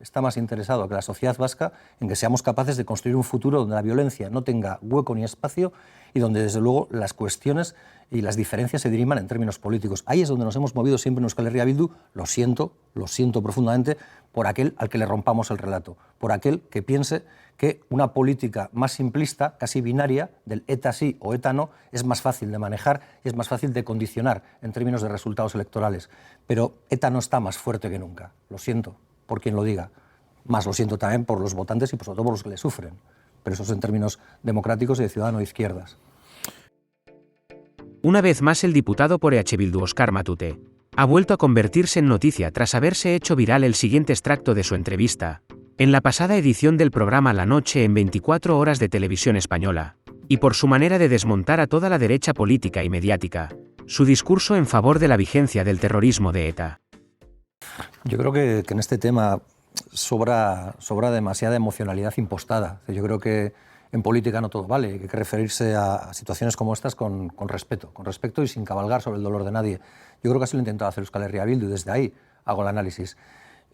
está más interesado que la sociedad vasca en que seamos capaces de construir un futuro donde la violencia no tenga hueco ni espacio y donde, desde luego, las cuestiones y las diferencias se diriman en términos políticos. Ahí es donde nos hemos movido siempre en Euskal Herria Bildu. Lo siento profundamente por aquel al que le rompamos el relato, por aquel que piense que una política más simplista, casi binaria, del ETA sí o ETA no, es más fácil de manejar y es más fácil de condicionar en términos de resultados electorales. Pero ETA no está más fuerte que nunca, lo siento por quien lo diga. Más lo siento también por los votantes y sobre todo por los que le sufren. Pero eso es en términos democráticos y de ciudadano de izquierdas. Una vez más, el diputado por EH Bildu, Óscar Matute, ha vuelto a convertirse en noticia tras haberse hecho viral el siguiente extracto de su entrevista en la pasada edición del programa La Noche en 24 horas de Televisión Española, y por su manera de desmontar a toda la derecha política y mediática, su discurso en favor de la vigencia del terrorismo de ETA. Yo creo que en este tema sobra demasiada emocionalidad impostada. Yo creo que en política no todo vale, hay que referirse a situaciones como estas con respeto y sin cabalgar sobre el dolor de nadie. Yo creo que así lo he intentado hacer Euskal Herria Bildu y desde ahí hago el análisis.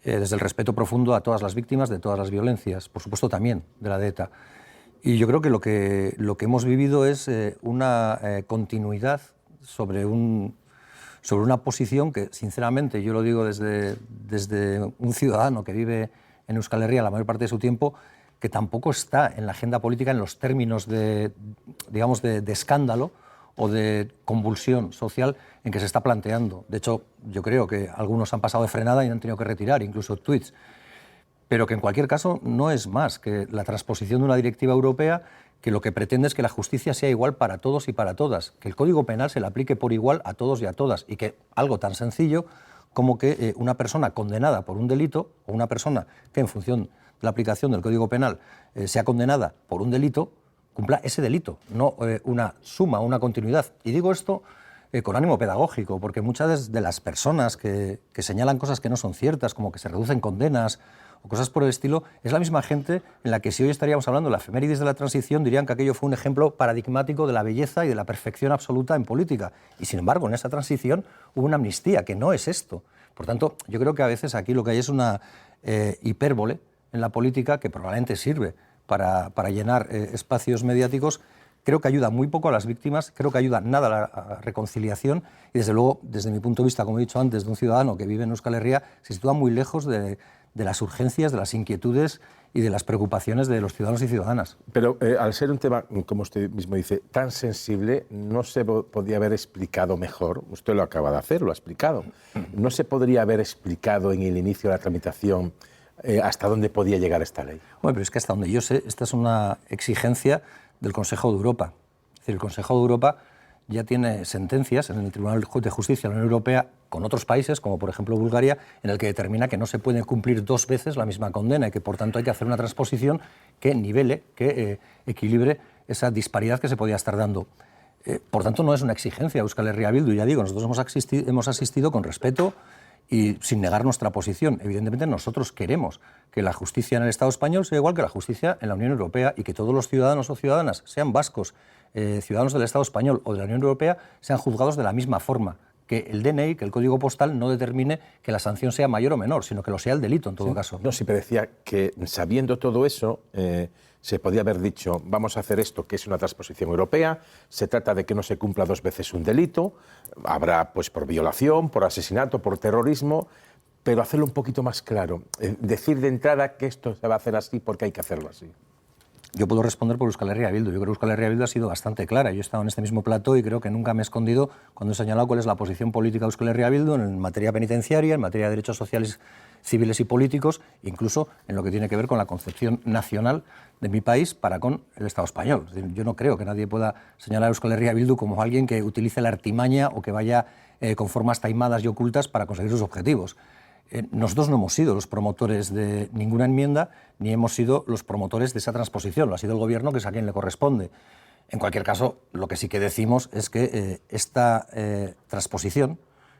Desde el respeto profundo a todas las víctimas de todas las violencias, por supuesto también de la de ETA. Y yo creo que lo que hemos vivido es una continuidad sobre una posición que, sinceramente, yo lo digo desde un ciudadano que vive en Euskal Herria la mayor parte de su tiempo, que tampoco está en la agenda política en los términos de escándalo o de convulsión social en que se está planteando. De hecho, yo creo que algunos han pasado de frenada y han tenido que retirar incluso tweets, pero que en cualquier caso no es más que la transposición de una directiva europea que lo que pretende es que la justicia sea igual para todos y para todas, que el Código Penal se le aplique por igual a todos y a todas, y que algo tan sencillo como que una persona condenada por un delito, o una persona que en función de la aplicación del Código Penal sea condenada por un delito, cumpla ese delito, no una suma, una continuidad. Y digo esto con ánimo pedagógico, porque muchas de las personas que señalan cosas que no son ciertas, como que se reducen condenas o cosas por el estilo, es la misma gente en la que, si hoy estaríamos hablando de la efemérides de la transición, dirían que aquello fue un ejemplo paradigmático de la belleza y de la perfección absoluta en política. Y sin embargo, en esa transición hubo una amnistía, que no es esto. Por tanto, yo creo que a veces aquí lo que hay es una hipérbole en la política que probablemente sirve para llenar espacios mediáticos. Creo que ayuda muy poco a las víctimas, creo que ayuda nada a la reconciliación y, desde luego, desde mi punto de vista, como he dicho antes, de un ciudadano que vive en Euskal Herria, se sitúa muy lejos de las urgencias, de las inquietudes y de las preocupaciones de los ciudadanos y ciudadanas. Pero al ser un tema, como usted mismo dice, tan sensible, no se podía haber explicado mejor. Usted lo acaba de hacer, lo ha explicado. ¿No se podría haber explicado en el inicio de la tramitación hasta dónde podía llegar esta ley? Bueno, pero es que hasta donde yo sé, esta es una exigencia del Consejo de Europa. Es decir, el Consejo de Europa ya tiene sentencias en el Tribunal de Justicia de la Unión Europea con otros países, como por ejemplo Bulgaria, en el que determina que no se puede cumplir dos veces la misma condena y que por tanto hay que hacer una transposición que nivele, que equilibre esa disparidad que se podía estar dando. Por tanto, no es una exigencia Euskal Herria Bildu, ya digo, nosotros hemos asistido con respeto y sin negar nuestra posición. Evidentemente, nosotros queremos que la justicia en el Estado español sea igual que la justicia en la Unión Europea y que todos los ciudadanos o ciudadanas, sean vascos, ciudadanos del Estado español o de la Unión Europea, sean juzgados de la misma forma. Que el DNI, que el código postal, no determine que la sanción sea mayor o menor, sino que lo sea el delito en todo caso. No, sí, pero decía que sabiendo todo eso, se podía haber dicho, vamos a hacer esto, que es una transposición europea, se trata de que no se cumpla dos veces un delito, habrá pues por violación, por asesinato, por terrorismo, pero hacerlo un poquito más claro, decir de entrada que esto se va a hacer así porque hay que hacerlo así. Yo puedo responder por Euskal Herria Bildu. Yo creo que Euskal Herria Bildu ha sido bastante clara. Yo he estado en este mismo plató y creo que nunca me he escondido cuando he señalado cuál es la posición política de Euskal Herria Bildu en materia penitenciaria, en materia de derechos sociales, civiles y políticos, incluso en lo que tiene que ver con la concepción nacional de mi país para con el Estado español. Es decir, yo no creo que nadie pueda señalar a Euskal Herria Bildu como alguien que utilice la artimaña o que vaya con formas taimadas y ocultas para conseguir sus objetivos. Nosotros no hemos sido los promotores de ninguna enmienda, ni hemos sido los promotores de esa transposición. Lo ha sido el Gobierno, que es a quien le corresponde. En cualquier caso, lo que sí que decimos es que esta transposición,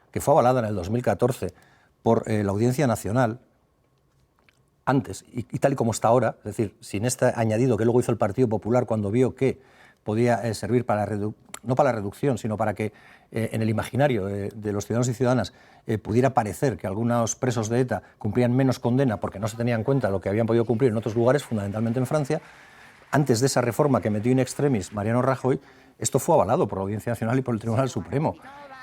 que fue avalada en el 2014 por la Audiencia Nacional, antes y tal y como está ahora, es decir, sin este añadido que luego hizo el Partido Popular cuando vio que podía servir para no para la reducción, sino para que en el imaginario de los ciudadanos y ciudadanas pudiera parecer que algunos presos de ETA cumplían menos condena porque no se tenía en cuenta lo que habían podido cumplir en otros lugares, fundamentalmente en Francia. Antes de esa reforma que metió in extremis Mariano Rajoy, esto fue avalado por la Audiencia Nacional y por el Tribunal Supremo.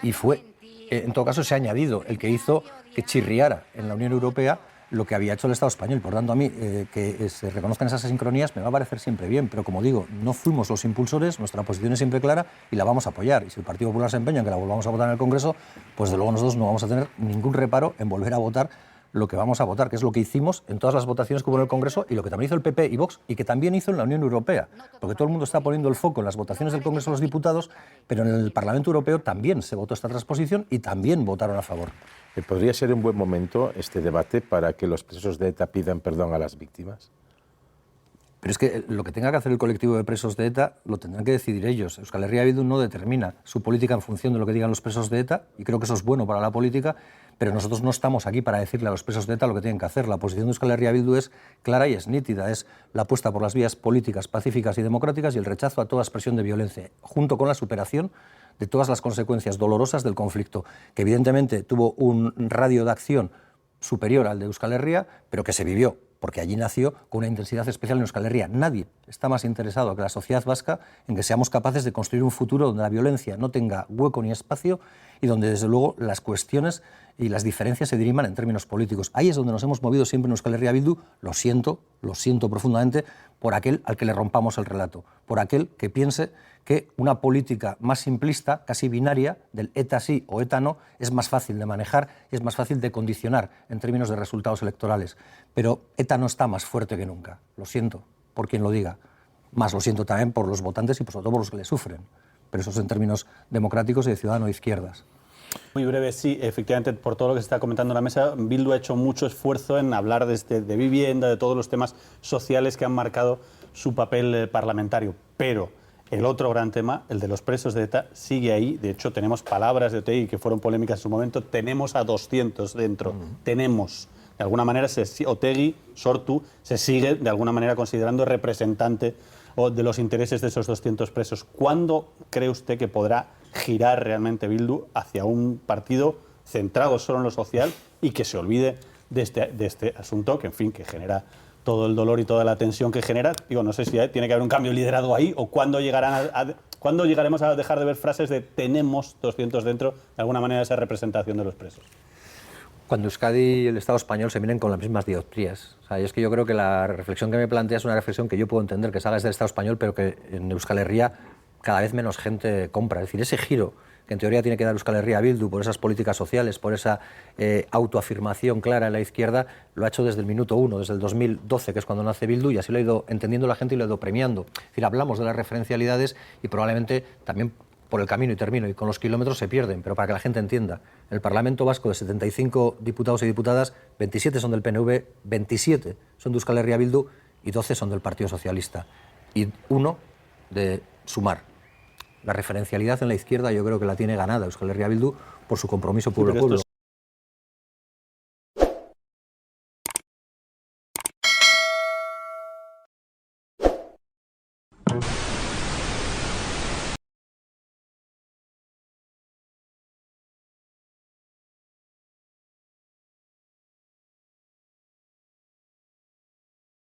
Y fue, en todo caso, se ha añadido el que hizo que chirriara en la Unión Europea lo que había hecho el Estado español. Por tanto, a mí que se reconozcan esas asincronías me va a parecer siempre bien, pero como digo, no fuimos los impulsores, nuestra posición es siempre clara y la vamos a apoyar. Y si el Partido Popular se empeña en que la volvamos a votar en el Congreso, pues de luego nosotros no vamos a tener ningún reparo en volver a votar lo que vamos a votar, que es lo que hicimos en todas las votaciones que hubo en el Congreso y lo que también hizo el PP y Vox y que también hizo en la Unión Europea, porque todo el mundo está poniendo el foco en las votaciones del Congreso de los Diputados, pero en el Parlamento Europeo también se votó esta transposición y también votaron a favor. ¿Podría ser un buen momento este debate para que los presos de ETA pidan perdón a las víctimas? Pero es que lo que tenga que hacer el colectivo de presos de ETA lo tendrán que decidir ellos. Euskal Herria Bildu no determina su política en función de lo que digan los presos de ETA, y creo que eso es bueno para la política, pero nosotros no estamos aquí para decirle a los presos de ETA lo que tienen que hacer. La posición de Euskal Herria Bildu es clara y es nítida, es la apuesta por las vías políticas, pacíficas y democráticas y el rechazo a toda expresión de violencia, junto con la superación de todas las consecuencias dolorosas del conflicto, que evidentemente tuvo un radio de acción superior al de Euskal Herria, pero que se vivió, porque allí nació con una intensidad especial en Euskal Herria. Nadie está más interesado que la sociedad vasca en que seamos capaces de construir un futuro donde la violencia no tenga hueco ni espacio y donde, desde luego, las cuestiones y las diferencias se diriman en términos políticos. Ahí es donde nos hemos movido siempre en Euskal Herria Bildu. Lo siento profundamente por aquel al que le rompamos el relato, por aquel que piense que una política más simplista, casi binaria, del ETA sí o ETA no, es más fácil de manejar y es más fácil de condicionar en términos de resultados electorales. Pero ETA no está más fuerte que nunca. Lo siento por quien lo diga. Más lo siento también por los votantes y sobre todo por los que le sufren. Pero eso es en términos democráticos y de ciudadano de izquierdas. Muy breve, sí, efectivamente, por todo lo que se está comentando en la mesa, Bildu ha hecho mucho esfuerzo en hablar de vivienda, de todos los temas sociales que han marcado su papel parlamentario. Pero el otro gran tema, el de los presos de ETA, sigue ahí. De hecho, tenemos palabras de Otegi que fueron polémicas en su momento. Tenemos a 200 dentro. Tenemos. De alguna manera, Otegi, Sortu, se sigue de alguna manera considerando representante de los intereses de esos 200 presos. ¿Cuándo cree usted que podrá girar realmente Bildu hacia un partido centrado solo en lo social y que se olvide de este asunto que, en fin, que genera todo el dolor y toda la tensión que genera? Digo, no sé si tiene que haber un cambio de liderazgo ahí o cuándo llegaremos a dejar de ver frases de tenemos 200 dentro, de alguna manera, esa representación de los presos. Cuando Euskadi y el Estado español se miren con las mismas dioptrías. O sea, y es que yo creo que la reflexión que me plantea es una reflexión que yo puedo entender que salga desde el Estado español, pero que en Euskal Herria cada vez menos gente compra. Es decir, ese giro que en teoría tiene que dar Euskal Herria Bildu por esas políticas sociales, por esa autoafirmación clara en la izquierda, lo ha hecho desde el minuto 1, desde el 2012, que es cuando nace Bildu, y así lo ha ido entendiendo la gente y lo ha ido premiando. Es decir, hablamos de las referencialidades y probablemente también por el camino, y termino, y con los kilómetros se pierden, pero para que la gente entienda, en el Parlamento Vasco de 75 diputados y diputadas, 27 son del PNV, 27 son de Euskal Herria Bildu y 12 son del Partido Socialista. Y 1 de Sumar. La referencialidad en la izquierda yo creo que la tiene ganada Euskal Herria Bildu por su compromiso pueblo-pueblo.